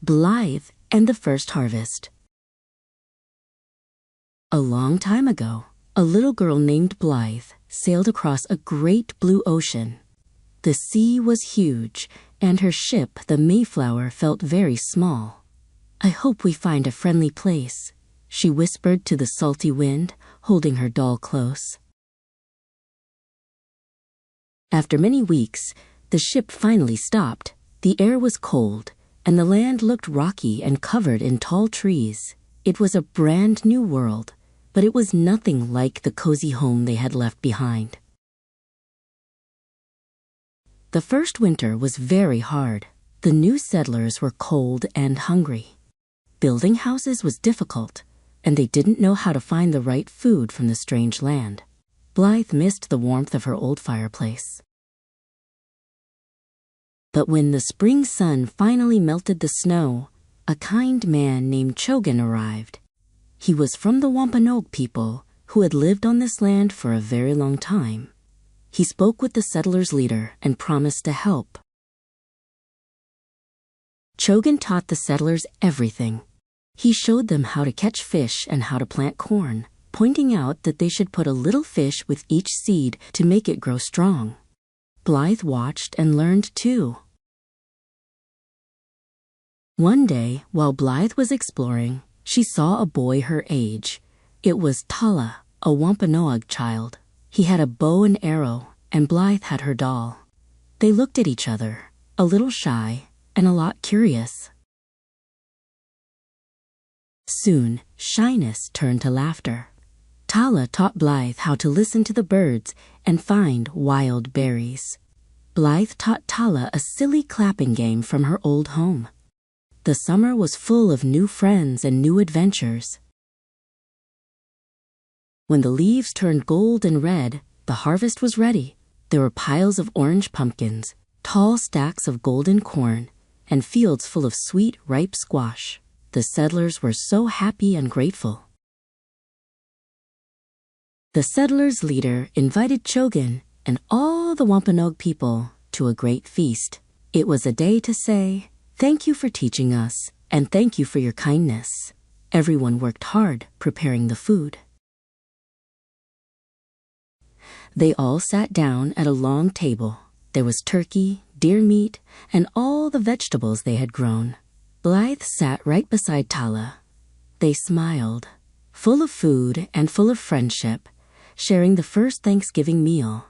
Blythe and the First Harvest. A long time ago, a little girl named Blythe sailed across a great blue ocean. The sea was huge, and her ship, the Mayflower, felt very small. "I hope we find a friendly place," she whispered to the salty wind, holding her doll close. After many weeks, the ship finally stopped. The air was cold, and the land looked rocky and covered in tall trees. It was a brand new world, but it was nothing like the cozy home they had left behind. The first winter was very hard. The new settlers were cold and hungry. Building houses was difficult, and they didn't know how to find the right food from the strange land. Blythe missed the warmth of her old fireplace. But when the spring sun finally melted the snow, a kind man named Chogan arrived. He was from the Wampanoag people who had lived on this land for a very long time. He spoke with the settlers' leader and promised to help. Chogan taught the settlers everything. He showed them how to catch fish and how to plant corn, pointing out that they should put a little fish with each seed to make it grow strong. Blythe watched and learned too. One day, while Blythe was exploring, she saw a boy her age. It was Tala, a Wampanoag child. He had a bow and arrow, and Blythe had her doll. They looked at each other, a little shy and a lot curious. Soon, shyness turned to laughter. Tala taught Blythe how to listen to the birds and find wild berries. Blythe taught Tala a silly clapping game from her old home. The summer was full of new friends and new adventures. When the leaves turned gold and red, the harvest was ready. There were piles of orange pumpkins, tall stacks of golden corn, and fields full of sweet, ripe squash. The settlers were so happy and grateful. The settlers' leader invited Chogan and all the Wampanoag people to a great feast. It was a day to say, "Thank you for teaching us, and thank you for your kindness." Everyone worked hard preparing the food. They all sat down at a long table. There was turkey, deer meat, and all the vegetables they had grown. Blythe sat right beside Tala. They smiled, full of food and full of friendship, sharing the first Thanksgiving meal.